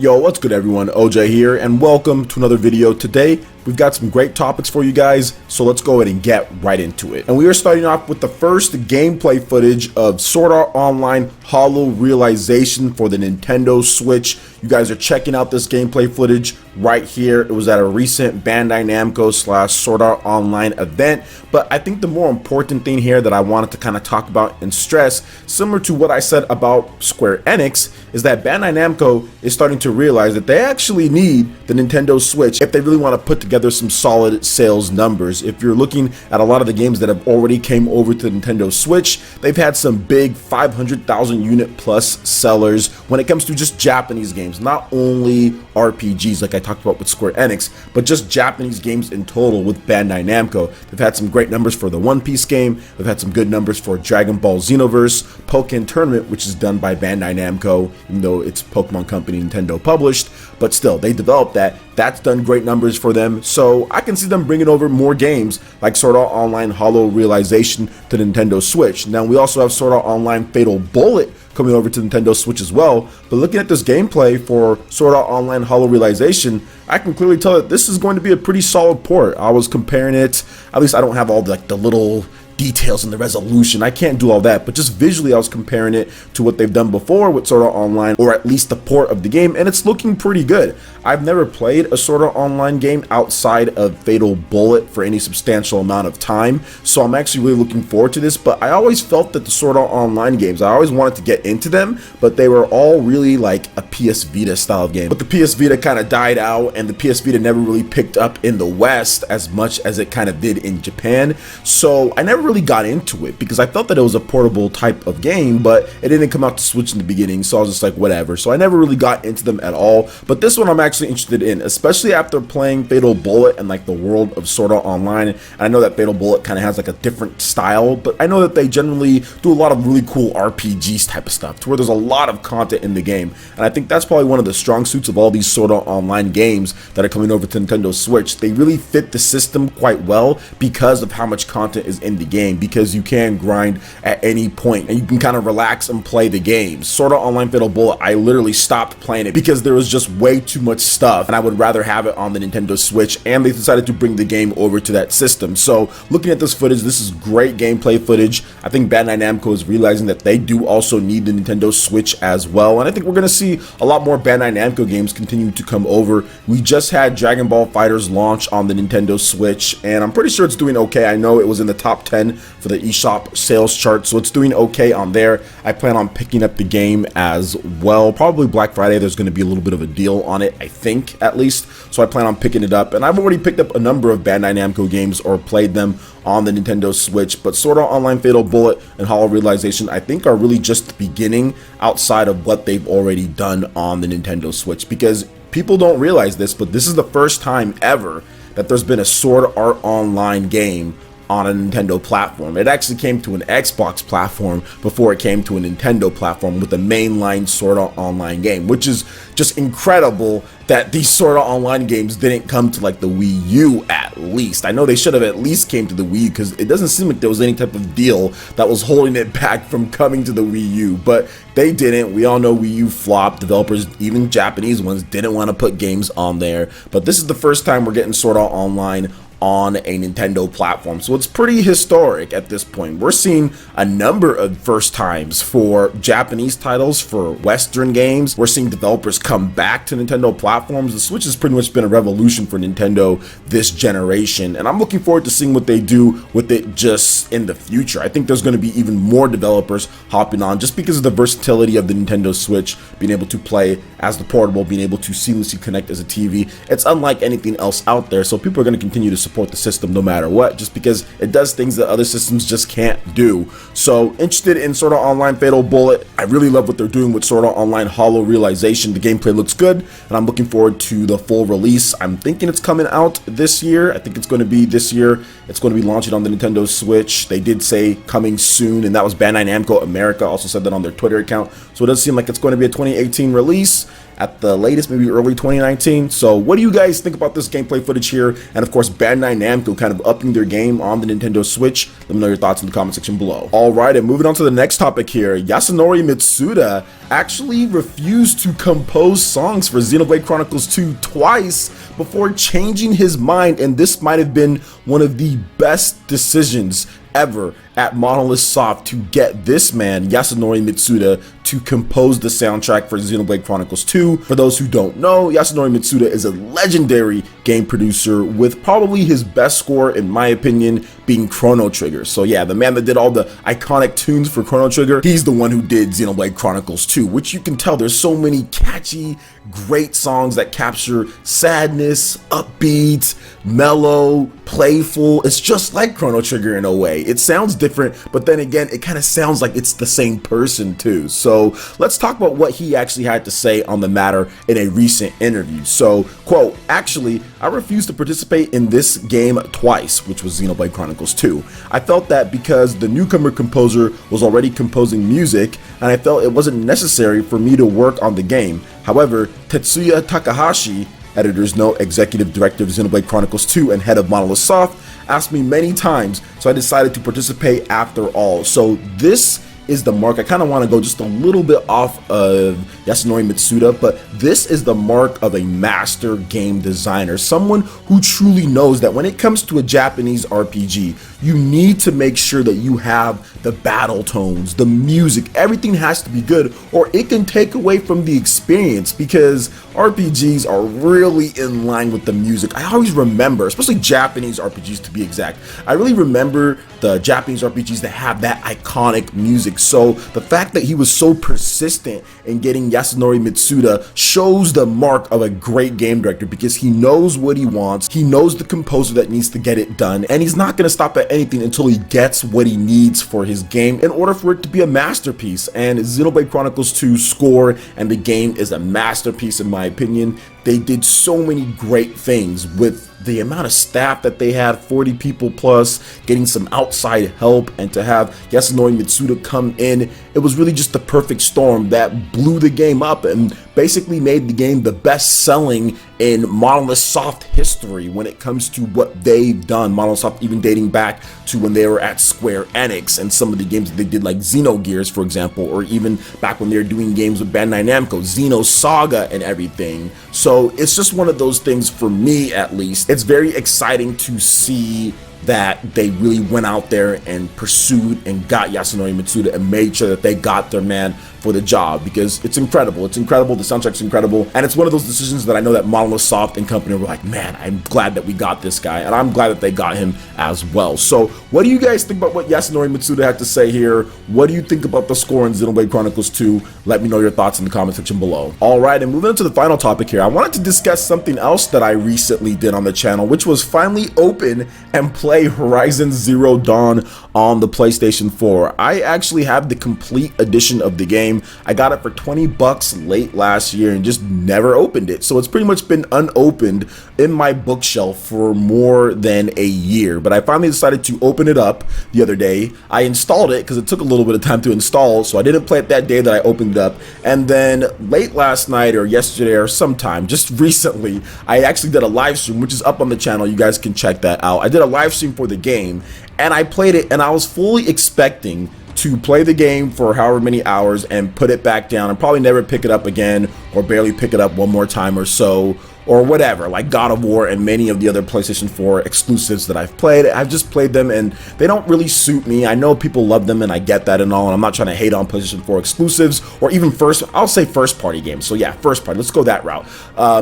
Yo, what's good everyone? OJ here, and welcome to another video. Today, we've got some great topics for you guys, so let's go ahead and get right into it. And we are starting off with the first gameplay footage of Sword Art Online Hollow Realization for the Nintendo Switch. You guys are checking out this gameplay footage right here. It was at a recent Bandai Namco / Sword Art Online event, but I think the more important thing here that I wanted to kind of talk about and stress, similar to what I said about Square Enix, is that Bandai Namco is starting to realize that they actually need the Nintendo Switch if they really want to put together some solid sales numbers. If you're looking at a lot of the games that have already came over to the Nintendo Switch, they've had some big 500,000 unit plus sellers when it comes to just Japanese games, not only RPGs like I talked about with Square Enix, but just Japanese games in total with Bandai Namco. They've had some great numbers for the One Piece game, they've had some good numbers for Dragon Ball Xenoverse, Pokken Tournament, which is done by Bandai Namco, even though it's Pokemon Company Nintendo published, but still, they developed that. That's done great numbers for them, so I can see them bringing over more games like Sword Art Online Hollow Realization to the Nintendo Switch. Now, we also have Sword Art Online Fatal Bullet coming over to Nintendo Switch as well, but looking at this gameplay for Sword Art Online Hollow Realization, I can clearly tell that this is going to be a pretty solid port. I was comparing it, at least I don't have all the little details in the resolution, I can't do all that, but just visually I was comparing it to what they've done before with Sword Art Online, or at least the port of the game, and it's looking pretty good. I've never played a Sword Art Online game outside of Fatal Bullet for any substantial amount of time, so I'm actually really looking forward to this. But I always felt that the Sword Art Online games, I always wanted to get into them, but they were all really like a PS Vita style of game. But the PS Vita kind of died out, and the PS Vita never really picked up in the West as much as it kind of did in Japan, so I never really got into it because I felt that it was a portable type of game, but it didn't come out to Switch in the beginning, so I was just like, whatever. So I never really got into them at all, but this one I'm actually interested in, especially after playing Fatal Bullet and like the world of Sword Art Online. And I know that Fatal Bullet kind of has like a different style, but I know that they generally do a lot of really cool RPGs type of stuff to where there's a lot of content in the game, and I think that's probably one of the strong suits of all these Sword Art Online games that are coming over to Nintendo Switch. They really fit the system quite well because of how much content is in the game, because you can grind at any point and you can kind of relax and play the game. Sword Art Online Fatal Bullet, I literally stopped playing it because there was just way too much stuff and I would rather have it on the Nintendo Switch, and they decided to bring the game over to that system. So looking at this footage, this is great gameplay footage. I think Bandai Namco is realizing that they do also need the Nintendo Switch as well, and I think we're going to see a lot more Bandai Namco games continue to come over. We just had Dragon Ball FighterZ launch on the Nintendo Switch, and I'm pretty sure it's doing okay. I know it was in the top 10 for the eShop sales chart, so it's doing okay on there. I plan on picking up the game as well. Probably Black Friday, there's going to be a little bit of a deal on it, I think, at least. So I plan on picking it up, and I've already picked up a number of Bandai Namco games or played them on the Nintendo Switch, but Sword Art Online Fatal Bullet and Hollow Realization I think are really just the beginning outside of what they've already done on the Nintendo Switch, because people don't realize this, but this is the first time ever that there's been a Sword Art Online game on a Nintendo platform. It actually came to an Xbox platform before it came to a Nintendo platform with the mainline Sword Art Online game, which is just incredible that these Sword Art Online games didn't come to like the Wii U at least. I know they should have at least came to the Wii U because it doesn't seem like there was any type of deal that was holding it back from coming to the Wii U, but they didn't. We all know Wii U flopped. Developers, even Japanese ones, didn't want to put games on there, but this is the first time we're getting Sword Art Online on a Nintendo platform, so it's pretty historic at this point. We're seeing a number of first times for Japanese titles, for Western games. We're seeing developers come back to Nintendo platforms. The Switch has pretty much been a revolution for Nintendo this generation, and I'm looking forward to seeing what they do with it just in the future. I think there's going to be even more developers hopping on just because of the versatility of the Nintendo Switch, being able to play as the portable, being able to seamlessly connect as a TV. It's unlike anything else out there, so people are going to continue to support the system no matter what, just because it does things that other systems just can't do. So interested in Sword Art Online Fatal Bullet. I really love what they're doing with Sword Art Online Hollow Realization. The gameplay looks good, and I'm looking forward to the full release. I'm thinking it's coming out this year. I think it's going to be this year. It's going to be launching on the Nintendo Switch. They did say coming soon, and that was Bandai Namco America also said that on their Twitter account. So it does seem like it's going to be a 2018 release. at the latest, maybe early 2019. So what do you guys think about this gameplay footage here? And of course, Bandai Namco kind of upping their game on the Nintendo Switch. Let me know your thoughts in the comment section below. All right, and moving on to the next topic here, Yasunori Mitsuda actually refused to compose songs for Xenoblade Chronicles 2 twice before changing his mind, and this might have been one of the best decisions ever at Monolith Soft to get this man, Yasunori Mitsuda, to compose the soundtrack for Xenoblade Chronicles 2. For those who don't know, Yasunori Mitsuda is a legendary game producer with probably his best score, in my opinion, being Chrono Trigger. So yeah, the man that did all the iconic tunes for Chrono Trigger, he's the one who did Xenoblade Chronicles 2, which you can tell there's so many catchy, great songs that capture sadness, upbeat, mellow, playful. It's just like Chrono Trigger in a way. It sounds different, but then again, it kind of sounds like it's the same person too. So let's talk about what he actually had to say on the matter in a recent interview. So, quote, "Actually, I refused to participate in this game twice," which was Xenoblade Chronicles 2. "I felt that because the newcomer composer was already composing music, and I felt it wasn't necessary for me to work on the game. However, Tetsuya Takahashi, editor's note, executive director of Xenoblade Chronicles 2 and head of Monolith Soft, asked me many times, so I decided to participate after all." So this is the mark. I kind of want to go just a little bit off of Yasunori Mitsuda, but this is the mark of a master game designer, someone who truly knows that when it comes to a Japanese RPG, you need to make sure that you have the battle tones, the music, everything has to be good, or it can take away from the experience, because RPGs are really in line with the music. I always remember, especially Japanese RPGs to be exact, I really remember the Japanese RPGs that have that iconic music. So the fact that he was so persistent in getting Yasunori Mitsuda shows the mark of a great game director, because he knows what he wants, he knows the composer that needs to get it done, and he's not going to stop at anything until he gets what he needs for his game in order for it to be a masterpiece. And Xenoblade Chronicles 2 score and the game is a masterpiece in my opinion. They did so many great things with the amount of staff that they had, 40 people plus, getting some outside help, and to have Yasunori Mitsuda come in, it was really just the perfect storm that blew the game up and basically made the game the best selling in Monolith Soft history when it comes to what they've done. Monolith Soft even dating back to when they were at Square Enix and some of the games that they did, like Xenogears, for example, or even back when they were doing games with Bandai Namco, Xeno Saga and everything. So it's just one of those things, for me at least. It's very exciting to see that they really went out there and pursued and got Yasunori Mitsuda and made sure that they got their man for the job, because it's incredible. It's incredible. The soundtrack's incredible. And it's one of those decisions that I know that Monolith Soft and company were like, man, I'm glad that we got this guy, and I'm glad that they got him as well. So what do you guys think about what Yasunori Mitsuda had to say here? What do you think about the score in Xenoblade Chronicles 2? Let me know your thoughts in the comment section below. All right, and moving on to the final topic here, I wanted to discuss something else that I recently did on the channel, which was finally open and play Horizon Zero Dawn on the PlayStation 4. I actually have the complete edition of the game. I got it for 20 bucks late last year and just never opened it. So it's pretty much been unopened in my bookshelf for more than a year. But I finally decided to open it up the other day. I installed it because it took a little bit of time to install, so I didn't play it that day that I opened it up. And then late last night or yesterday or sometime, just recently, I actually did a live stream, which is up on the channel. You guys can check that out. I did a live stream for the game, and I played it, and I was fully expecting to play the game for however many hours and put it back down and probably never pick it up again, or barely pick it up one more time or so, or whatever, like God of War and many of the other PlayStation 4 exclusives that I've played. I've just played them and they don't really suit me. I know people love them and I get that and all, and I'm not trying to hate on PlayStation 4 exclusives or even I'll say first party games. So yeah, first party, let's go that route.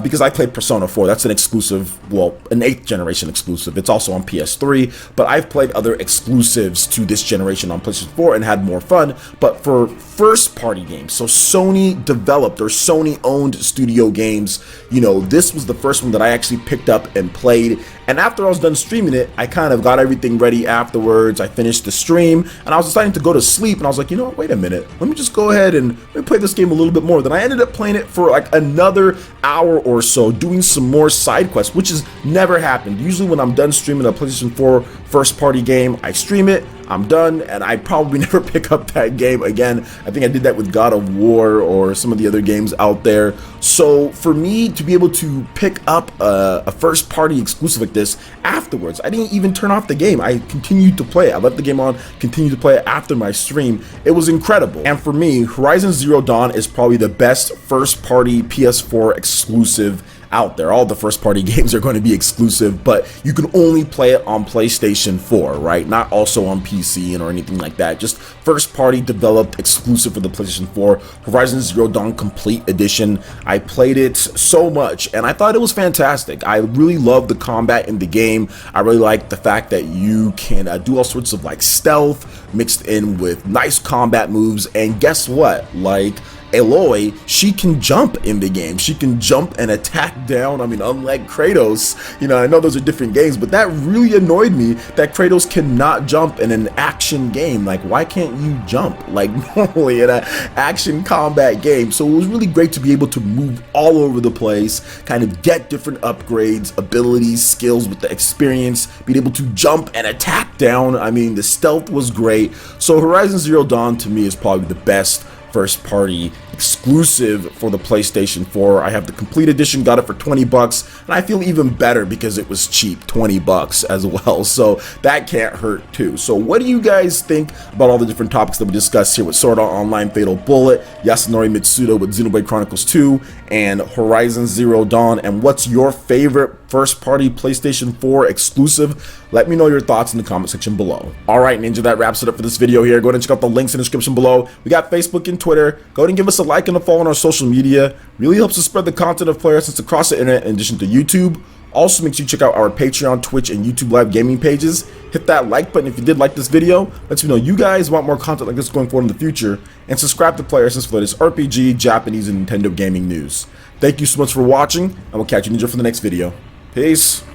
Because I played Persona 4, that's an exclusive, well, an 8th generation exclusive. It's also on PS3, but I've played other exclusives to this generation on PlayStation 4 and had more fun. But for first party games, so Sony developed or Sony owned studio games, you know, this was the first one that I actually picked up and played. And after I was done streaming it, I kind of got everything ready afterwards. I finished the stream and I was deciding to go to sleep, and I was like, you know what, wait a minute, let me just go ahead and let me play this game a little bit more. Then I ended up playing it for like another hour or so, doing some more side quests, which has never happened. Usually when I'm done streaming a PlayStation 4 first party game, I stream it, I'm done, and I probably never pick up that game again. I think I did that with God of War or some of the other games out there. So for me to be able to pick up a first party exclusive like this afterwards, I didn't even turn off the game. I continued to play it. I left the game on, continued to play it after my stream. It was incredible. And for me, Horizon Zero Dawn is probably the best first party PS4 exclusive out there. All the first party games are going to be exclusive, but you can only play it on PlayStation 4, right? Not also on PC or anything like that. Just first party developed exclusive for the PlayStation 4, Horizon Zero Dawn Complete Edition. I played it so much and I thought it was fantastic. I really love the combat in the game. I really like the fact that you can do all sorts of like stealth mixed in with nice combat moves. And guess what? Like, Aloy, she can jump in the game. She can jump and attack down. I mean, unlike Kratos, you know, I know those are different games, but that really annoyed me that Kratos cannot jump in an action game. Like, why can't you jump like normally in an action combat game? So it was really great to be able to move all over the place, kind of get different upgrades, abilities, skills with the experience, being able to jump and attack down. I mean, the stealth was great. So Horizon Zero Dawn to me is probably the best first party exclusive for the PlayStation 4. I have the complete edition, got it for 20 bucks, and I feel even better because it was cheap, 20 bucks as well. So that can't hurt too. So what do you guys think about all the different topics that we discussed here with Sword Art Online Fatal Bullet, Yasunori Mitsuda with Xenoblade Chronicles 2, and Horizon Zero Dawn? And what's your favorite first party PlayStation 4 exclusive? Let me know your thoughts in the comment section below. All right, Ninja, that wraps it up for this video here. Go ahead and check out the links in the description below. We got Facebook and Twitter. Go ahead and give us a like and a follow on our social media. Really helps us spread the content of Player Essence across the internet in addition to YouTube. Also, make sure you check out our Patreon, Twitch, and YouTube live gaming pages. Hit that like button if you did like this video. Let me know you guys want more content like this going forward in the future. And subscribe to Player Essence for the latest RPG, Japanese, and Nintendo gaming news. Thank you so much for watching, and we'll catch you, Ninja, for the next video. Peace.